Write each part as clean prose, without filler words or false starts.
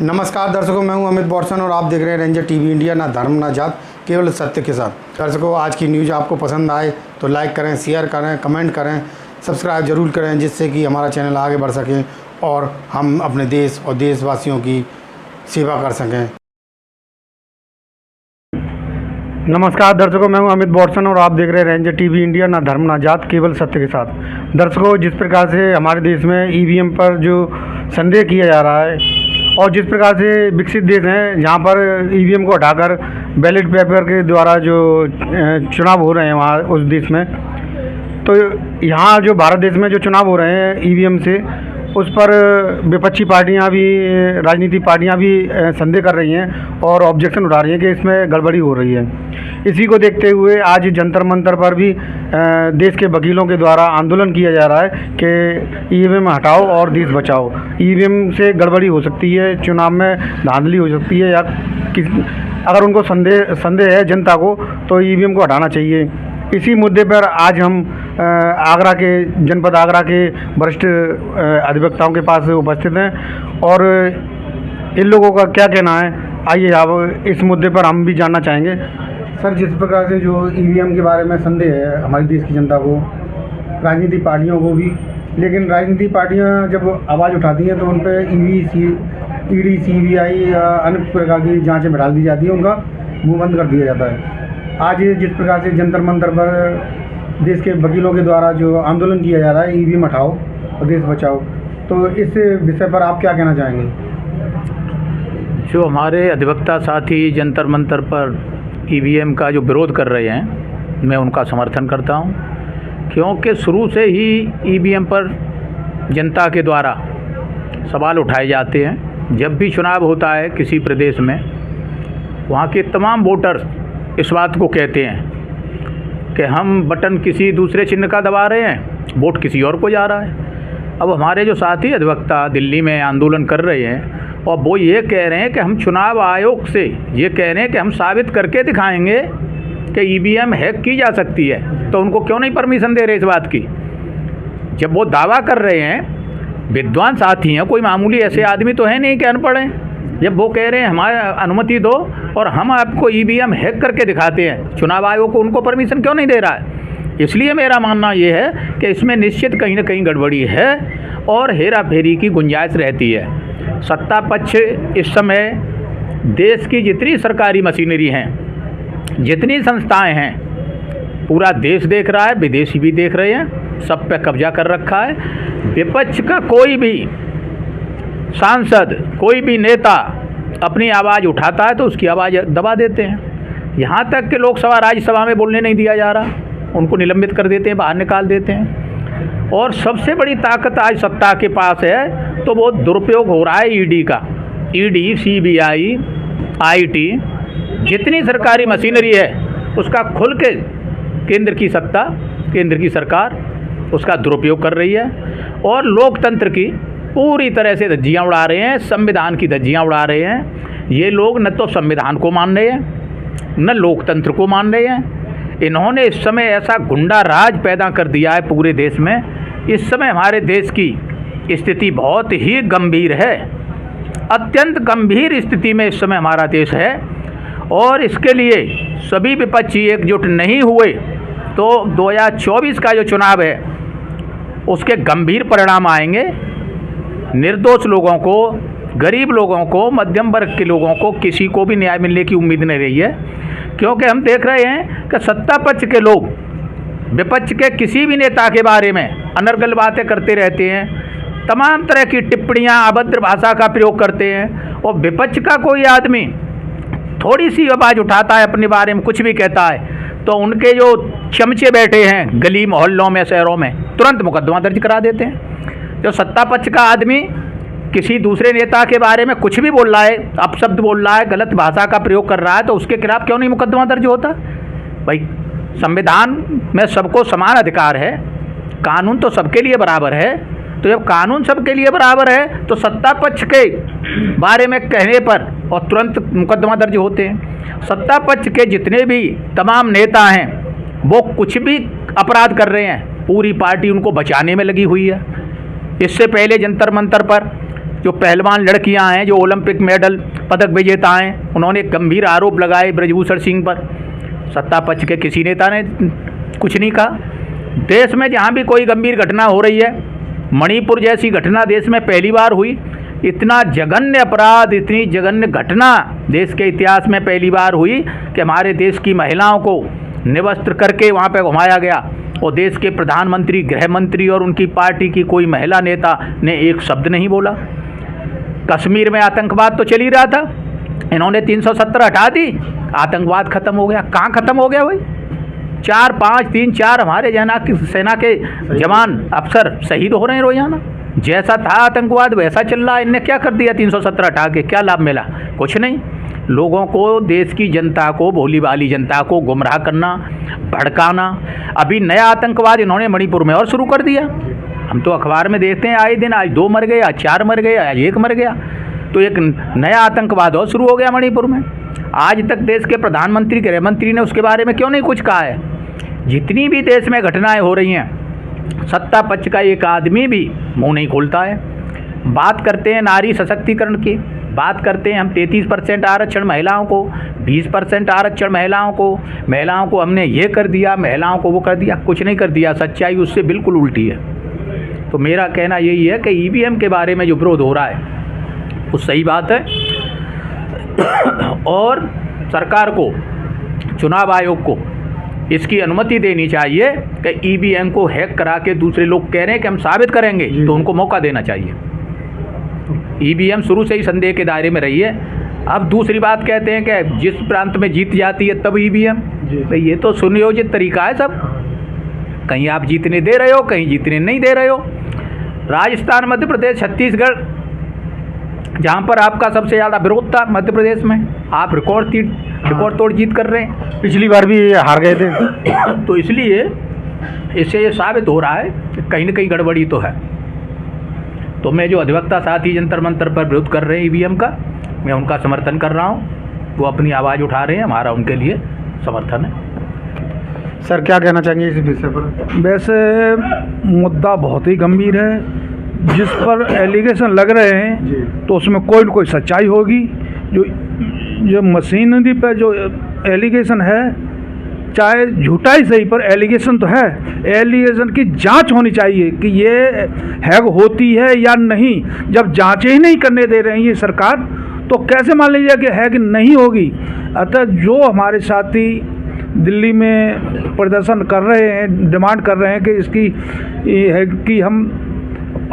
नमस्कार दर्शकों, मैं हूं अमित बॉर्सन और आप देख रहे हैं रेंजर टीवी इंडिया। ना धर्म ना जात, केवल सत्य के साथ। दर्शकों, आज की न्यूज़ आपको पसंद आए तो लाइक करें, शेयर करें, कमेंट करें, सब्सक्राइब जरूर करें, जिससे कि हमारा चैनल आगे बढ़ सके और हम अपने देश और देशवासियों की सेवा कर सकें। नमस्कार दर्शकों, मैं हूं अमित बॉर्सन और आप देख रहे हैं रेंजर टीवी इंडिया। ना धर्म ना जात, केवल सत्य के साथ। दर्शकों, जिस प्रकार से हमारे देश में ईवीएम पर जो संदेह किया जा रहा है और जिस प्रकार से विकसित देश हैं जहां पर ईवीएम को हटाकर बैलेट पेपर के द्वारा जो चुनाव हो रहे हैं वहाँ उस देश में, तो यहाँ जो भारत देश में जो चुनाव हो रहे हैं ईवीएम से, उस पर विपक्षी पार्टियां भी, राजनीतिक पार्टियां भी संदेह कर रही हैं और ऑब्जेक्शन उठा रही हैं कि इसमें गड़बड़ी हो रही है। इसी को देखते हुए आज जंतर मंतर पर भी देश के वकीलों के द्वारा आंदोलन किया जा रहा है कि ईवीएम हटाओ और देश बचाओ। ईवीएम से गड़बड़ी हो सकती है, चुनाव में धांधली हो सकती है, या अगर उनको संदेह है जनता को तो ईवीएम को हटाना चाहिए। इसी मुद्दे पर आज हम जनपद आगरा के वरिष्ठ अधिवक्ताओं के पास उपस्थित हैं और इन लोगों का क्या कहना है, आइए अब इस मुद्दे पर हम भी जानना चाहेंगे। सर, जिस प्रकार से जो ईवीएम के बारे में संदेह है हमारी देश की जनता को, राजनीतिक पार्टियों को भी, लेकिन राजनीतिक पार्टियां जब आवाज़ उठाती हैं तो उन पर ईडी, सीबीआई अन्य प्रकार की जाँचें बैठा दी जाती है, उनका मुँह बंद कर दिया जाता है। आज जिस प्रकार से जंतर मंतर पर देश के वकीलों के द्वारा जो आंदोलन किया जा रहा है ईवीएम हटाओ और देश बचाओ, तो इस विषय पर आप क्या कहना चाहेंगे? जो हमारे अधिवक्ता साथी जंतर मंतर पर ईवीएम का जो विरोध कर रहे हैं, मैं उनका समर्थन करता हूं, क्योंकि शुरू से ही ईवीएम पर जनता के द्वारा सवाल उठाए जाते हैं। जब भी चुनाव होता है किसी प्रदेश में, वहाँ के तमाम वोटर्स इस बात को कहते हैं कि हम बटन किसी दूसरे चिन्ह का दबा रहे हैं, वोट किसी और को जा रहा है। अब हमारे जो साथी अधिवक्ता दिल्ली में आंदोलन कर रहे हैं और वो ये कह रहे हैं कि हम चुनाव आयोग से ये कह रहे हैं कि हम साबित करके दिखाएंगे कि ईवीएम हैक की जा सकती है, तो उनको क्यों नहीं परमिशन दे रहे इस बात की? जब वो दावा कर रहे हैं, विद्वान साथी हैं, कोई मामूली ऐसे आदमी तो है नहीं कि अनपढ़ हैं। जब वो कह रहे हैं हमारे अनुमति दो और हम आपको ईवीएम हैक करके दिखाते हैं, चुनाव आयोग को उनको परमिशन क्यों नहीं दे रहा है? इसलिए मेरा मानना ये है कि इसमें निश्चित कहीं ना कहीं गड़बड़ी है और हेरा फेरी की गुंजाइश रहती है। सत्ता पक्ष इस समय देश की जितनी सरकारी मशीनरी हैं, जितनी संस्थाएं हैं, पूरा देश देख रहा है, विदेशी भी देख रहे हैं, सब पे कब्जा कर रखा है। विपक्ष का कोई भी सांसद, कोई भी नेता अपनी आवाज़ उठाता है तो उसकी आवाज़ दबा देते हैं। यहाँ तक कि लोकसभा राज्यसभा में बोलने नहीं दिया जा रहा, उनको निलंबित कर देते हैं, बाहर निकाल देते हैं। और सबसे बड़ी ताकत आज सत्ता के पास है तो वो दुरुपयोग हो रहा है ईडी का। ईडी, सीबीआई, आईटी, जितनी सरकारी मशीनरी है उसका खुल के केंद्र की सत्ता, केंद्र की सरकार उसका दुरुपयोग कर रही है और लोकतंत्र की पूरी तरह से धज्जियाँ उड़ा रहे हैं, संविधान की धज्जियाँ उड़ा रहे हैं। ये लोग न तो संविधान को मान रहे हैं, न लोकतंत्र को मान रहे हैं। इन्होंने इस समय ऐसा गुंडा राज पैदा कर दिया है पूरे देश में। इस समय हमारे देश की स्थिति बहुत ही गंभीर है, अत्यंत गंभीर स्थिति में इस समय हमारा देश है और इसके लिए सभी विपक्षी एकजुट नहीं हुए तो 2024 का जो चुनाव है उसके गंभीर परिणाम आएंगे। निर्दोष लोगों को, गरीब लोगों को, मध्यम वर्ग के लोगों को किसी को भी न्याय मिलने की उम्मीद नहीं रही है, क्योंकि हम देख रहे हैं कि सत्ता पक्ष के लोग विपक्ष के किसी भी नेता के बारे में अनर्गल बातें करते रहते हैं, तमाम तरह की टिप्पणियां, अभद्र भाषा का प्रयोग करते हैं और विपक्ष का कोई आदमी थोड़ी सी आवाज़ उठाता है, अपने बारे में कुछ भी कहता है, तो उनके जो चमचे बैठे हैं गली मोहल्लों में, शहरों में, तुरंत मुकदमा दर्ज करा देते हैं। जो सत्ता पक्ष का आदमी किसी दूसरे नेता के बारे में कुछ भी बोल रहा है, अपशब्द बोल रहा है, गलत भाषा का प्रयोग कर रहा है, तो उसके खिलाफ क्यों नहीं मुकदमा दर्ज होता? भाई, संविधान में सबको समान अधिकार है, कानून तो सबके लिए बराबर है। तो जब कानून सबके लिए बराबर है तो सत्ता पक्ष के बारे में कहने पर और तुरंत मुकदमा दर्ज होते हैं। सत्ता पक्ष के जितने भी तमाम नेता हैं वो कुछ भी अपराध कर रहे हैं, पूरी पार्टी उनको बचाने में लगी हुई है। इससे पहले जंतर मंतर पर जो पहलवान लड़कियां हैं, जो ओलंपिक मेडल पदक विजेता हैं, उन्होंने गंभीर आरोप लगाए ब्रजभूषण सिंह पर। सत्ता पक्ष के किसी नेता ने कुछ नहीं कहा। देश में जहाँ भी कोई गंभीर घटना हो रही है, मणिपुर जैसी घटना देश में पहली बार हुई। इतना जघन्य अपराध, इतनी जघन्य घटना देश के इतिहास में पहली बार हुई कि हमारे देश की महिलाओं को निवस्त्र करके वहाँ पे घुमाया गया, और देश के प्रधानमंत्री, गृह मंत्री और उनकी पार्टी की कोई महिला नेता ने एक शब्द नहीं बोला। कश्मीर में आतंकवाद तो चल ही रहा था, इन्होंने 370 हटा दी, आतंकवाद खत्म हो गया। कहाँ खत्म हो गया भाई? 4, 5, 3, 4 हमारे सेना के जवान, अफसर शहीद हो रहे हैं रोजाना। जैसा था आतंकवाद वैसा चल रहा है। इनने क्या कर दिया 370 हटा के? क्या लाभ मिला? कुछ नहीं। लोगों को, देश की जनता को, भोली भाली जनता को गुमराह करना, भड़काना। अभी नया आतंकवाद इन्होंने मणिपुर में और शुरू कर दिया। हम तो अखबार में देखते हैं आए दिन, आज 2 मर गए, आज 4 मर गए, आज 1 मर गया। तो एक नया आतंकवाद और शुरू हो गया मणिपुर में। आज तक देश के प्रधानमंत्री, गृह मंत्री ने उसके बारे में क्यों नहीं कुछ कहा है? जितनी भी देश में घटनाएं हो रही हैं, सत्ता पक्ष का एक आदमी भी मुंह नहीं खोलता है। बात करते हैं नारी सशक्तिकरण की, बात करते हैं हम 33% आरक्षण महिलाओं को, 20% आरक्षण महिलाओं को हमने ये कर दिया, महिलाओं को वो कर दिया। कुछ नहीं कर दिया, सच्चाई उससे बिल्कुल उल्टी है। तो मेरा कहना यही है कि ईवीएम के बारे में जो विरोध हो रहा है वो सही बात है, और सरकार को, चुनाव आयोग को इसकी अनुमति देनी चाहिए कि ईवीएम को हैक करा के दूसरे लोग कह रहे हैं कि हम साबित करेंगे, तो उनको मौका देना चाहिए। ईवीएम शुरू से ही संदेह के दायरे में रही है। अब दूसरी बात कहते हैं कि जिस प्रांत में जीत जाती है तब ईवीएम, तो ये तो सुनियोजित तरीका है सब। कहीं आप जीतने दे रहे हो, कहीं जीतने नहीं दे रहे हो। राजस्थान, मध्य प्रदेश, छत्तीसगढ़, जहाँ पर आपका सबसे ज़्यादा विरोध था मध्य प्रदेश में, आप रिकॉर्ड तोड़ जीत कर रहे हैं। पिछली बार भी ये हार गए थे। तो इसलिए इससे ये साबित हो रहा है कि कहीं न कहीं गड़बड़ी तो है। तो मैं जो अधिवक्ता साथी जंतर मंतर पर विरोध कर रहे हैं ईवीएम का, मैं उनका समर्थन कर रहा हूँ। वो अपनी आवाज़ उठा रहे हैं, हमारा उनके लिए समर्थन है। सर क्या कहना चाहेंगे इस विषय पर? वैसे मुद्दा बहुत ही गंभीर है। जिस पर एलिगेशन लग रहे हैं तो उसमें कोई न कोई सच्चाई होगी। जो मशीनरी पर जो एलिगेशन है, चाहे झूठा ही सही, पर एलिगेशन तो है। एलिगेशन की जांच होनी चाहिए कि ये हैक होती है या नहीं। जब जांचें ही नहीं करने दे रही है सरकार, तो कैसे मान लीजिए कि हैक नहीं होगी? अतः जो हमारे साथी दिल्ली में प्रदर्शन कर रहे हैं, डिमांड कर रहे हैं कि इसकी है कि हम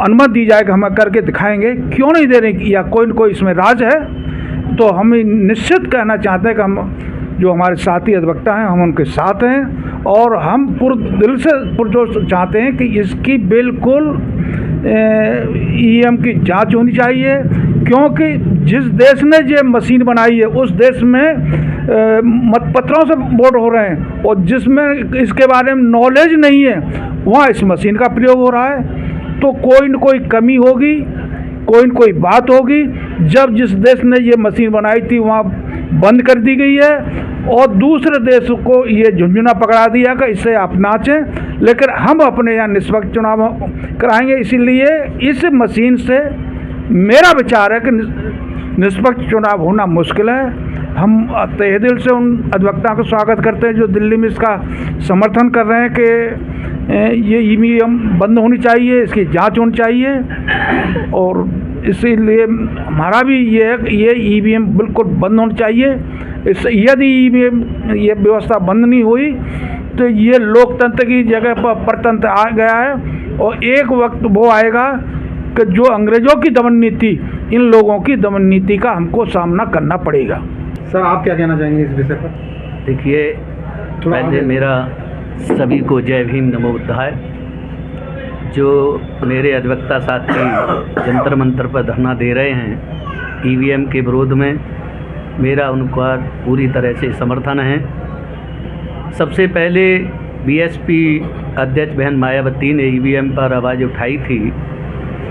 अनुमति दी जाए कि हम करके दिखाएंगे, क्यों नहीं दे रहे, या कोई न कोई इसमें राज है, तो हम निश्चित कहना चाहते हैं कि हम जो हमारे साथी अधिवक्ता हैं हम उनके साथ हैं, और हम दिल से पुरजोश चाहते हैं कि इसकी बिल्कुल ईवीएम की जांच होनी चाहिए। क्योंकि जिस देश ने ये मशीन बनाई है उस देश में मतपत्रों से वोट हो रहे हैं, और जिसमें इसके बारे में नॉलेज नहीं है वहाँ इस मशीन का प्रयोग हो रहा है। तो कोई न कोई कमी होगी, कोई न कोई बात होगी। जब जिस देश ने ये मशीन बनाई थी वहाँ बंद कर दी गई है, और दूसरे देश को ये झुंझुना पकड़ा दिया कि इससे आप नाचें, लेकिन हम अपने यहाँ निष्पक्ष चुनाव कराएंगे। इसीलिए इस मशीन से मेरा विचार है कि निष्पक्ष चुनाव होना मुश्किल है। हम तहे दिल से उन अधिवक्ताओं का स्वागत करते हैं जो दिल्ली में इसका समर्थन कर रहे हैं कि ये ईवीएम बंद होनी चाहिए, इसकी जांच होनी चाहिए। और इसीलिए हमारा भी ये है कि ये ईवीएम बिल्कुल बंद होनी चाहिए। इससे यदि ईवीएम ये व्यवस्था बंद नहीं हुई तो ये लोकतंत्र की जगह पर परतंत्र आ गया है, और एक वक्त वो आएगा कि जो अंग्रेज़ों की दमन नीति, इन लोगों की दमन नीति का हमको सामना करना पड़ेगा। सर आप क्या कहना चाहेंगे इस विषय पर? देखिए, पहले मेरा सभी को जय भीम नमो बुद्धाय। जो मेरे अधिवक्ता साथी जंतर मंतर पर धरना दे रहे हैं ईवीएम के विरोध में, मेरा उनका पूरी तरह से समर्थन है। सबसे पहले बीएसपी अध्यक्ष बहन मायावती ने ईवीएम पर आवाज़ उठाई थी,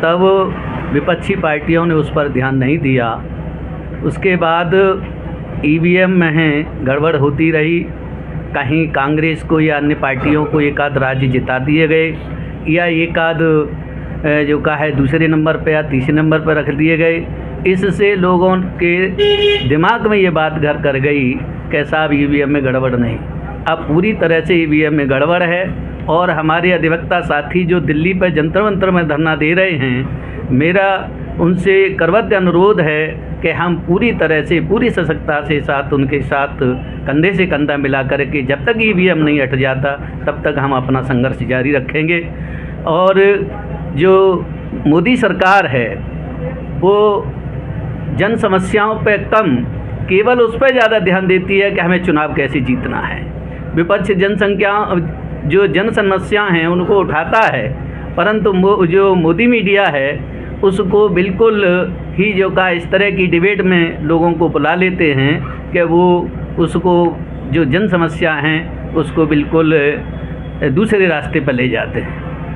तब विपक्षी पार्टियों ने उस पर ध्यान नहीं दिया। उसके बाद ईवीएम में गड़बड़ होती रही, कहीं कांग्रेस को या अन्य पार्टियों को एक आध राज्य जिता दिए गए, या एक आध जो का है दूसरे नंबर पे या तीसरे नंबर पर रख दिए गए। इससे लोगों के दिमाग में ये बात घर कर गई कि साहब ईवीएम में गड़बड़ नहीं। अब पूरी तरह से ईवीएम में गड़बड़ है और हमारे अधिवक्ता साथी जो दिल्ली पर जंतर मंतर में धरना दे रहे हैं, मेरा उनसे करवत अनुरोध है कि हम पूरी तरह से पूरी सशक्ता से साथ उनके साथ कंधे से कंधा मिला कर के जब तक ईवीएम नहीं हट जाता तब तक हम अपना संघर्ष जारी रखेंगे। और जो मोदी सरकार है वो जन समस्याओं पे कम केवल उस पर ज़्यादा ध्यान देती है कि हमें चुनाव कैसे जीतना है। विपक्ष जो जन समस्याएँ हैं उनको उठाता है, परंतु जो मोदी मीडिया है उसको बिल्कुल ही जो का इस तरह की डिबेट में लोगों को बुला लेते हैं कि वो उसको जो जन समस्या हैं उसको बिल्कुल दूसरे रास्ते पर ले जाते हैं।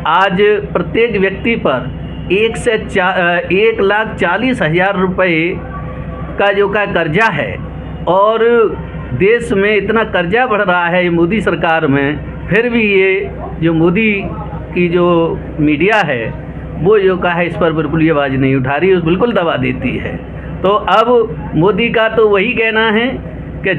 आज प्रत्येक व्यक्ति पर 1,40,000 रुपये का जो का कर्जा है और देश में इतना कर्जा बढ़ रहा है मोदी सरकार में, फिर भी ये जो मोदी की जो मीडिया है वो जो का है इस पर बिल्कुल ये आवाज़ नहीं उठा रही, उस बिल्कुल दबा देती है। तो अब मोदी का तो वही कहना है कि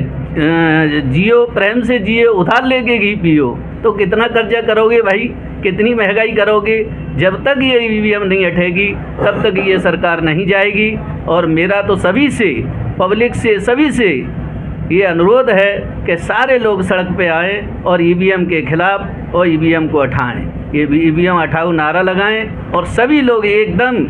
जियो प्रेम से जियो उधार लेके घी पियो। तो कितना कर्जा करोगे भाई, कितनी महंगाई करोगे? जब तक ये ईवीएम नहीं हटेगी तब तक ये सरकार नहीं जाएगी। और मेरा तो सभी से, पब्लिक से, सभी से ये अनुरोध है कि सारे लोग सड़क पे आएँ और ईवीएम के खिलाफ़ और ईवीएम को हटाएँ। ये ईवीएम हटाओ नारा लगाएं और सभी लोग एकदम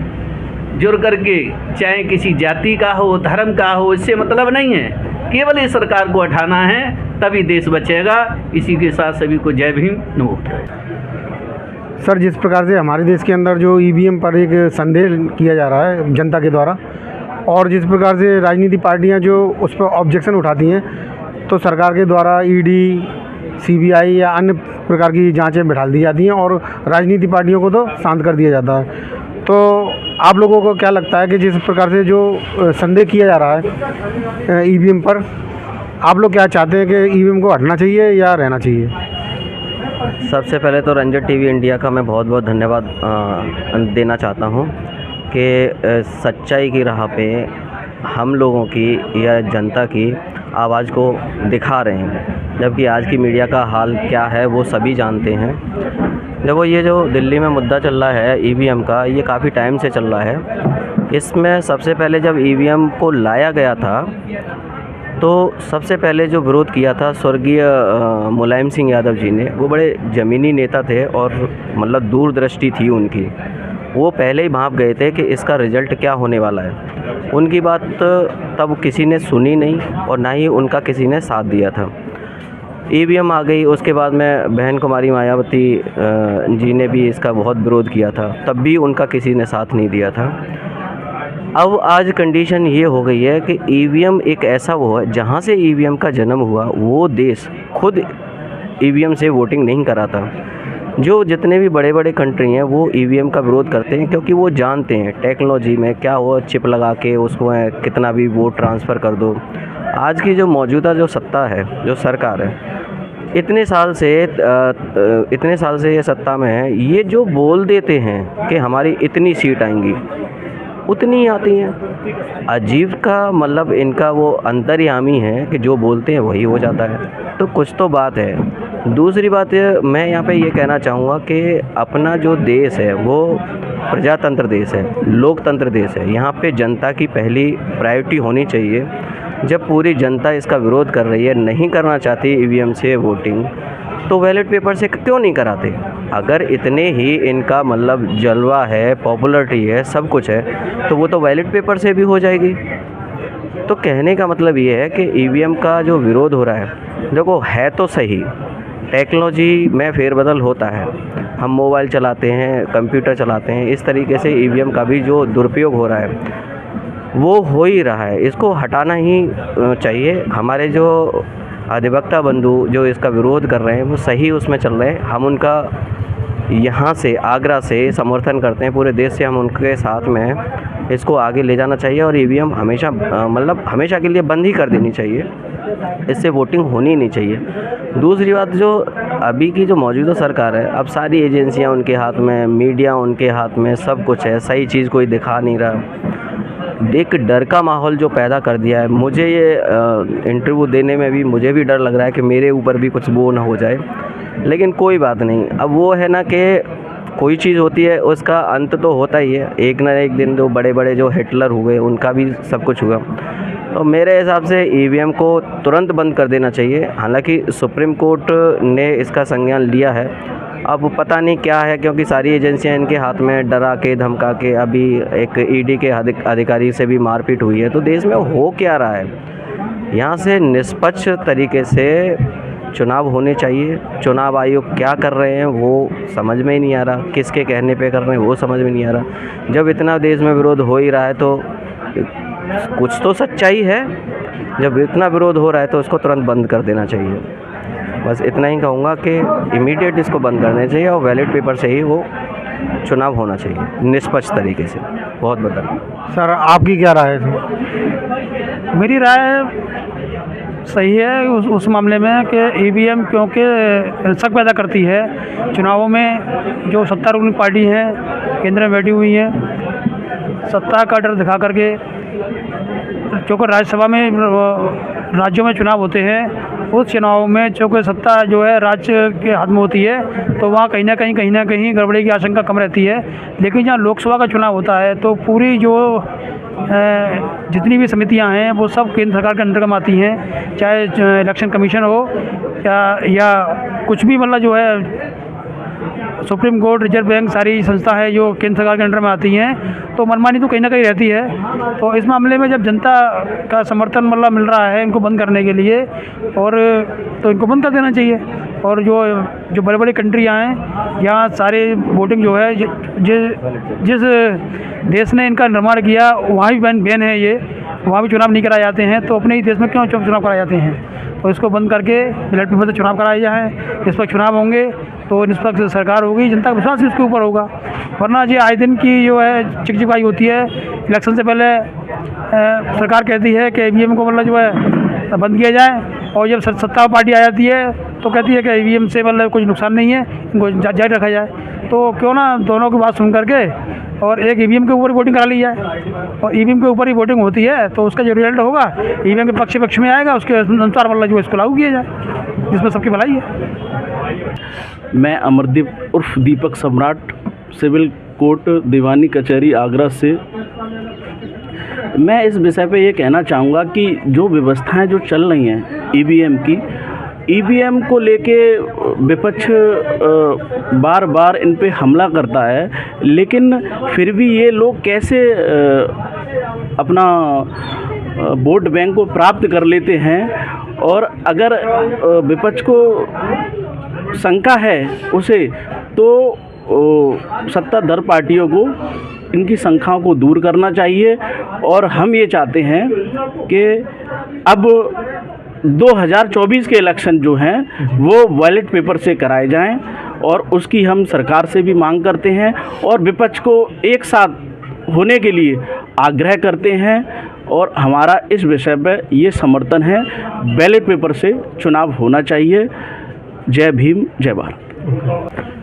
जुड़ करके, चाहे किसी जाति का हो, धर्म का हो, इससे मतलब नहीं है, केवल इस सरकार को हटाना है, तभी देश बचेगा। इसी के साथ सभी को जय भीम, नमो बुद्धाय। सर, जिस प्रकार से हमारे देश के अंदर जो ईवीएम पर एक संदेह किया जा रहा है जनता के द्वारा, और जिस प्रकार से राजनीतिक पार्टियां जो उस पर ऑब्जेक्शन उठाती हैं, तो सरकार के द्वारा ईडी, सीबीआई या अन्य प्रकार की जांचें बिठा दी जाती हैं और राजनीतिक पार्टियों को तो शांत कर दिया जाता है। तो आप लोगों को क्या लगता है कि जिस प्रकार से जो संदेह किया जा रहा है ईवीएम पर, आप लोग क्या चाहते हैं कि ईवीएम को हटना चाहिए या रहना चाहिए? सबसे पहले तो रंजन टीवी इंडिया का मैं बहुत बहुत धन्यवाद देना चाहता हूं कि सच्चाई की राह पे हम लोगों की या जनता की आवाज़ को दिखा रहे हैं, जबकि आज की मीडिया का हाल क्या है वो सभी जानते हैं। जब वो ये जो दिल्ली में मुद्दा चल रहा है ईवीएम का, ये काफ़ी टाइम से चल रहा है। इसमें सबसे पहले जब ईवीएम को लाया गया था तो सबसे पहले जो विरोध किया था स्वर्गीय मुलायम सिंह यादव जी ने, वो बड़े ज़मीनी नेता थे और मतलब दूरदृष्टि थी उनकी। वो पहले ही भांप गए थे कि इसका रिज़ल्ट क्या होने वाला है। उनकी बात तब किसी ने सुनी नहीं और ना ही उनका किसी ने साथ दिया था। ईवीएम आ गई, उसके बाद में बहन कुमारी मायावती जी ने भी इसका बहुत विरोध किया था, तब भी उनका किसी ने साथ नहीं दिया था। अब आज कंडीशन ये हो गई है कि ईवीएम एक ऐसा वो है, जहाँ से ईवीएम का जन्म हुआ वो देश खुद ईवीएम से वोटिंग नहीं कराता। जो जितने भी बड़े बड़े कंट्री हैं वो ईवीएम का विरोध करते हैं, क्योंकि वो जानते हैं टेक्नोलॉजी में क्या हो, चिप लगा के उसको कितना भी वोट ट्रांसफ़र कर दो। आज की जो मौजूदा जो सत्ता है, जो सरकार है, इतने साल से ये सत्ता में है, ये जो बोल देते हैं कि हमारी इतनी सीट आएंगी, उतनी ही आती हैं। अजीब का मतलब इनका वो अंतर्यामी है कि जो बोलते हैं वही हो जाता है। तो कुछ तो बात है। दूसरी बात मैं यहाँ पे ये कहना चाहूँगा कि अपना जो देश है वो प्रजातंत्र देश है, लोकतंत्र देश है। यहाँ पे जनता की पहली प्रायोरिटी होनी चाहिए। जब पूरी जनता इसका विरोध कर रही है, नहीं करना चाहती ईवीएम से वोटिंग, तो बैलेट पेपर से क्यों नहीं कराते? अगर इतने ही इनका मतलब जलवा है, पॉपुलरिटी है, सब कुछ है, तो वो तो बैलेट पेपर से भी हो जाएगी। तो कहने का मतलब ये है कि ईवीएम का जो विरोध हो रहा है, देखो है तो सही, टेक्नोलॉजी में फेरबदल होता है, हम मोबाइल चलाते हैं, कंप्यूटर चलाते हैं, इस तरीके से ईवीएम का भी जो दुरुपयोग हो रहा है वो हो ही रहा है। इसको हटाना ही चाहिए। हमारे जो अधिवक्ता बंधु जो इसका विरोध कर रहे हैं वो सही उसमें चल रहे हैं। हम उनका यहाँ से, आगरा से समर्थन करते हैं, पूरे देश से हम उनके साथ में हैं। इसको आगे ले जाना चाहिए और ईवीएम हमेशा मतलब हमेशा के लिए बंद ही कर देनी चाहिए। इससे वोटिंग होनी ही नहीं चाहिए। दूसरी बात, जो अभी की जो मौजूदा सरकार है, अब सारी एजेंसियां उनके हाथ में, मीडिया उनके हाथ में, सब कुछ है, सही चीज़ कोई दिखा नहीं रहा। एक डर का माहौल जो पैदा कर दिया है। मुझे ये इंटरव्यू देने में भी मुझे भी डर लग रहा है कि मेरे ऊपर भी कुछ वो ना हो जाए, लेकिन कोई बात नहीं। अब वो है ना कि कोई चीज़ होती है उसका अंत तो होता ही है, एक ना एक दिन जो बड़े बड़े जो हिटलर हुए उनका भी सब कुछ हुआ। तो मेरे हिसाब से ईवीएम को तुरंत बंद कर देना चाहिए। हालांकि सुप्रीम कोर्ट ने इसका संज्ञान लिया है, अब पता नहीं क्या है, क्योंकि सारी एजेंसियां इनके हाथ में, डरा के धमका के। अभी एक ईडी के अधिकारी से भी मारपीट हुई है। तो देश में हो क्या रहा है? यहाँ से निष्पक्ष तरीके से चुनाव होने चाहिए। चुनाव आयोग क्या कर रहे हैं वो समझ में ही नहीं आ रहा, किसके कहने पे कर रहे हैं वो समझ में नहीं आ रहा। जब इतना देश में विरोध हो ही रहा है तो कुछ तो सच्चाई है। जब इतना विरोध हो रहा है तो उसको तुरंत बंद कर देना चाहिए। बस इतना ही कहूँगा कि इमीडिएट इसको बंद कर देना चाहिए और बैलेट पेपर से ही वो चुनाव होना चाहिए निष्पक्ष तरीके से। बहुत बहुत धन्यवाद। सर, आपकी क्या राय है? मेरी राय सही है उस मामले में कि ईवीएम क्योंकि शक पैदा करती है। चुनावों में जो सत्तारूढ़ पार्टी है केंद्र में बैठी हुई है, सत्ता का डर दिखा करके, क्योंकि राज्यसभा में राज्यों में चुनाव होते हैं, उस चुनाव में चूँकि सत्ता जो है राज्य के हाथ में होती है, तो वहाँ कहीं ना कहीं गड़बड़ी की आशंका कम रहती है। लेकिन जहाँ लोकसभा का चुनाव होता है तो पूरी जो जितनी भी समितियां हैं वो सब केंद्र सरकार के अंतर्गत आती हैं, चाहे इलेक्शन कमीशन हो या कुछ भी, मतलब जो है सुप्रीम कोर्ट, रिजर्व बैंक, सारी संस्था है जो केंद्र सरकार के अंडर में आती हैं। तो मनमानी तो कहीं ना कहीं रहती है। तो इस मामले में जब जनता का समर्थन मतलब मिल रहा है इनको बंद करने के लिए, और तो इनको बंद कर देना चाहिए। और जो बड़े बड़ी कंट्रियाँ हैं यहाँ सारे वोटिंग जो है जिस देश ने इनका निर्माण किया वहाँ भी बैन है, ये वहाँ भी चुनाव नहीं कराए जाते हैं, तो अपने ही देश में क्यों चुनाव कराए जाते हैं? तो इसको बंद करके बैलेट पेपर से चुनाव कराए जाए। निष्पक्ष चुनाव होंगे तो निष्पक्ष सरकार होगी, जनता का विश्वास भी उसके ऊपर होगा। वरना ये आए दिन की जो है चिकचिकाई होती है। इलेक्शन से पहले सरकार कहती है कि ईवीएम को मतलब जो है बंद किया जाए, और जब सत्ता पार्टी आ जाती है तो कहती है कि ईवीएम से मतलब कुछ नुकसान नहीं है, इनको जारी रखा जाए। तो क्यों ना दोनों की बात सुन करके और एक ईवीएम के ऊपर ही वोटिंग करा ली जाए, और ईवीएम के ऊपर ही वोटिंग होती है तो उसका जो रिजल्ट होगा ईवीएम के पक्ष में आएगा, उसके अनुसार मतलब जो इसको लागू किया जाए, जिसमें सबकी भलाई है। मैं अमरदीप उर्फ दीपक सम्राट, सिविल कोर्ट दीवानी कचहरी आगरा से। मैं इस विषय पे ये कहना चाहूँगा कि जो व्यवस्थाएं जो चल रही हैं ईवीएम की, ईवीएम को लेके विपक्ष बार बार इन पे हमला करता है, लेकिन फिर भी ये लोग कैसे अपना वोट बैंक को प्राप्त कर लेते हैं। और अगर विपक्ष को शंका है उसे, तो सत्ताधार पार्टियों को इनकी शंकाओं को दूर करना चाहिए। और हम ये चाहते हैं कि अब 2024 के इलेक्शन जो हैं वो बैलेट पेपर से कराए जाएं, और उसकी हम सरकार से भी मांग करते हैं और विपक्ष को एक साथ होने के लिए आग्रह करते हैं। और हमारा इस विषय पर ये समर्थन है, बैलेट पेपर से चुनाव होना चाहिए। जय भीम, जय भारत।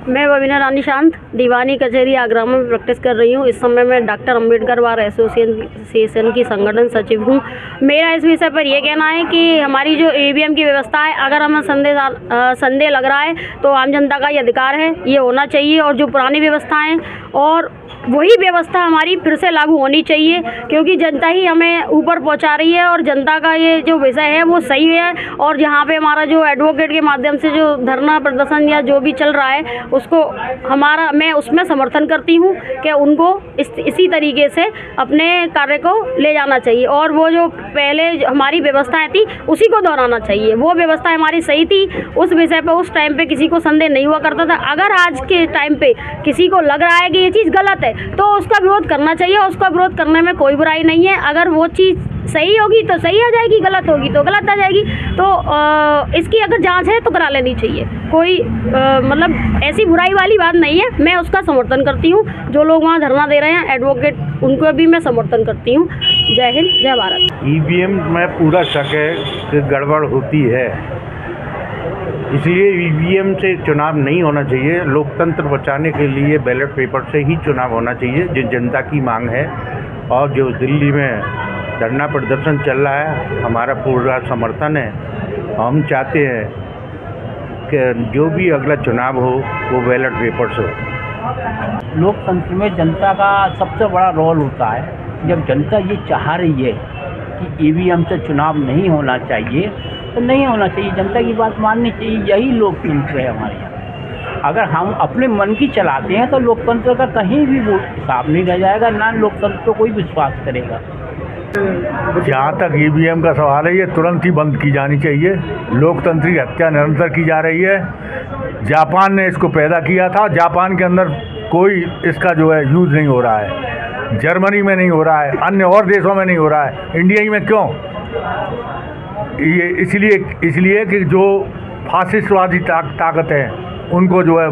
मैं बबीना रानी शांत दीवानी कचहरी आगरा में प्रैक्टिस कर रही हूँ। इस समय मैं डॉक्टर अंबेडकर बार एसोसिएशन की संगठन सचिव हूँ। मेरा इस विषय पर यह कहना है कि हमारी जो ईवीएम की व्यवस्था है, अगर हमें संदेह लग रहा है तो आम जनता का ये अधिकार है, ये होना चाहिए। और जो पुरानी व्यवस्थाएं और वही व्यवस्था हमारी फिर से लागू होनी चाहिए, क्योंकि जनता ही हमें ऊपर पहुंचा रही है और जनता का ये जो विषय है वो सही है। और जहाँ पे हमारा जो एडवोकेट के माध्यम से जो धरना प्रदर्शन या जो भी चल रहा है उसको मैं उसमें समर्थन करती हूँ कि उनको इसी तरीके से अपने कार्य को ले जाना चाहिए। और वो जो पहले हमारी व्यवस्थाएं थी उसी को दोहराना चाहिए। वो व्यवस्था हमारी सही थी, उस विषय पर उस टाइम पे किसी को संदेह नहीं हुआ करता था। अगर आज के टाइम पे किसी को लग रहा है कि ये चीज़ गलत है तो उसका विरोध करना चाहिए, और उसका विरोध करने में कोई बुराई नहीं है। अगर वो चीज़ सही होगी तो सही आ जाएगी, गलत होगी तो गलत आ जाएगी। तो इसकी अगर जांच है तो करा लेनी चाहिए। कोई मतलब ऐसी बुराई वाली बात नहीं है, मैं उसका समर्थन करती हूँ। जो लोग वहाँ धरना दे रहे हैं एडवोकेट, उनको भी मैं समर्थन करती हूँ। जय हिंद, जय भारत। ईवीएम में पूरा शक है कि गड़बड़ होती है, इसलिए ईवीएम से चुनाव नहीं होना चाहिए। लोकतंत्र बचाने के लिए बैलेट पेपर से ही चुनाव होना चाहिए, जो जनता की मांग है। और जो दिल्ली में धरना प्रदर्शन चल रहा है, हमारा पूरा समर्थन है। हम चाहते हैं कि जो भी अगला चुनाव हो वो बैलेट पेपर से हो। लोकतंत्र में जनता का सबसे बड़ा रोल होता है। जब जनता ये चाह रही है कि ईवीएम से चुनाव नहीं होना चाहिए तो नहीं होना चाहिए, जनता की बात माननी चाहिए। यही लोकतंत्र है हमारे यहाँ। अगर हम अपने मन की चलाते हैं तो लोकतंत्र का कहीं भी वो हिसाब नहीं रह जाएगा, ना लोकतंत्र को कोई विश्वास करेगा। जहाँ तक ईवीएम का सवाल है, ये तुरंत ही बंद की जानी चाहिए। लोकतंत्र की हत्या निरंतर की जा रही है। जापान ने इसको पैदा किया था, जापान के अंदर कोई इसका जो है यूज़ नहीं हो रहा है, जर्मनी में नहीं हो रहा है, अन्य और देशों में नहीं हो रहा है, इंडिया ही में क्यों? ये इसलिए कि जो फासिस्टवादी ताकत है उनको जो है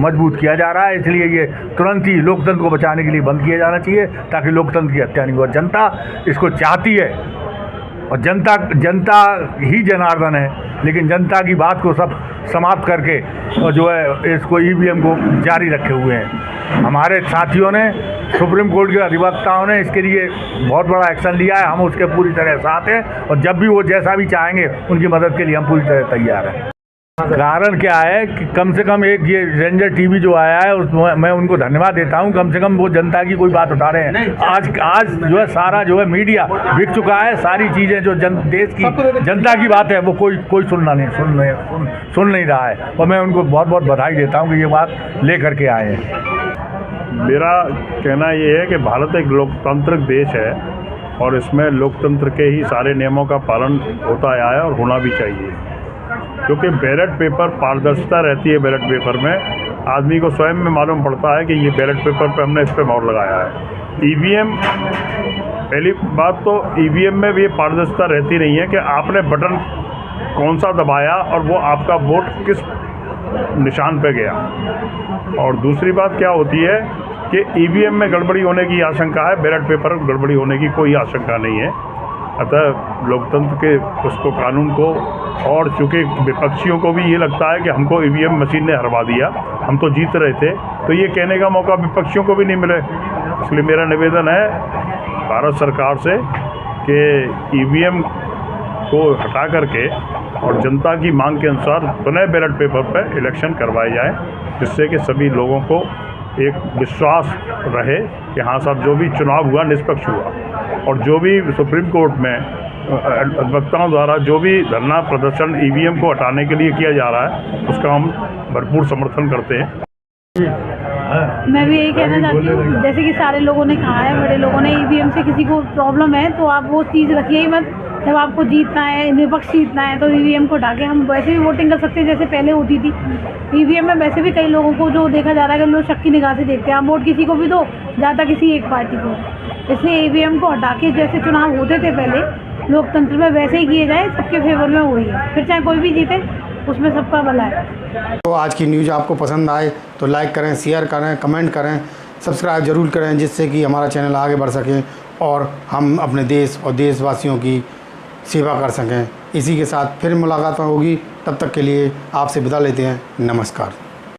मजबूत किया जा रहा है। इसलिए ये तुरंत ही लोकतंत्र को बचाने के लिए बंद किया जाना चाहिए, ताकि लोकतंत्र की हत्या नहीं हो। जनता इसको चाहती है और जनता ही जनार्दन है, लेकिन जनता की बात को सब समाप्त करके और जो है इसको ईवीएम को जारी रखे हुए हैं। हमारे साथियों ने, सुप्रीम कोर्ट के अधिवक्ताओं ने इसके लिए बहुत बड़ा एक्शन लिया है। हम उसके पूरी तरह साथ हैं और जब भी वो जैसा भी चाहेंगे उनकी मदद के लिए हम पूरी तरह तैयार हैं। कारण क्या है कि कम से कम एक ये रेंजर टीवी जो आया है उसमें मैं उनको धन्यवाद देता हूं। कम से कम वो जनता की कोई बात उठा रहे हैं। आज जो है सारा जो है मीडिया बिक चुका है। सारी चीज़ें जो देश की जनता की बात है वो कोई सुन नहीं रहा है। और मैं उनको बहुत बहुत बधाई देता हूं कि ये बात ले करके आए हैं। मेरा कहना ये है कि भारत एक लोकतांत्रिक देश है और इसमें लोकतंत्र के ही सारे नियमों का पालन होता आया है और होना भी चाहिए, क्योंकि बैलेट पेपर पारदर्शिता रहती है। बैलेट पेपर में आदमी को स्वयं में मालूम पड़ता है कि ये बैलेट पेपर पे हमने इस पर मोहर लगाया है। ईवीएम, पहली बात तो ईवीएम में भी ये पारदर्शिता रहती नहीं है कि आपने बटन कौन सा दबाया और वो आपका वोट किस निशान पे गया। और दूसरी बात क्या होती है कि ईवीएम में गड़बड़ी होने की आशंका है, बैलेट पेपर गड़बड़ी होने की कोई आशंका नहीं है। अतः लोकतंत्र के उसको कानून को, और चूँकि विपक्षियों को भी ये लगता है कि हमको ईवीएम मशीन ने हरवा दिया, हम तो जीत रहे थे, तो ये कहने का मौका विपक्षियों को भी नहीं मिले। इसलिए मेरा निवेदन है भारत सरकार से कि ईवीएम को हटा करके और जनता की मांग के अनुसार पुनः बैलेट पेपर पर इलेक्शन करवाए जाए, जिससे कि सभी लोगों को एक विश्वास रहे कि हाँ साहब जो भी चुनाव हुआ निष्पक्ष हुआ। और जो भी सुप्रीम कोर्ट में अधिवक्ताओं द्वारा जो भी धरना प्रदर्शन ईवीएम को हटाने के लिए किया जा रहा है, उसका हम भरपूर समर्थन करते हैं। मैं भी यही कहना चाहती हूँ, जैसे कि सारे लोगों ने कहा है, बड़े लोगों ने, ईवीएम से किसी को प्रॉब्लम है तो आप वो चीज़ रखिए ही मत। जब आपको जीतना है, निष्पक्ष जीतना है, तो ईवीएम को हटा के हम वैसे भी वोटिंग कर सकते हैं जैसे पहले होती थी। ईवीएम में वैसे भी कई लोगों को जो देखा जा रहा है कि लोग शक की निगाह से देखते हैं। आप वोट किसी को भी दो, ज़्यादा किसी एक पार्टी को। इसलिए ईवीएम को हटा के जैसे चुनाव होते थे पहले लोकतंत्र में, वैसे ही किए जाए, सबके फेवर में वही है। फिर चाहे कोई भी जीते, उसमें सबका भला है। तो आज की न्यूज़ आपको पसंद आए तो लाइक करें, शेयर करें, कमेंट करें, सब्सक्राइब ज़रूर करें, जिससे कि हमारा चैनल आगे बढ़ सके और हम अपने देश और देशवासियों की सेवा कर सकें। इसी के साथ फिर मुलाकात होगी, तब तक के लिए आपसे विदा लेते हैं। नमस्कार।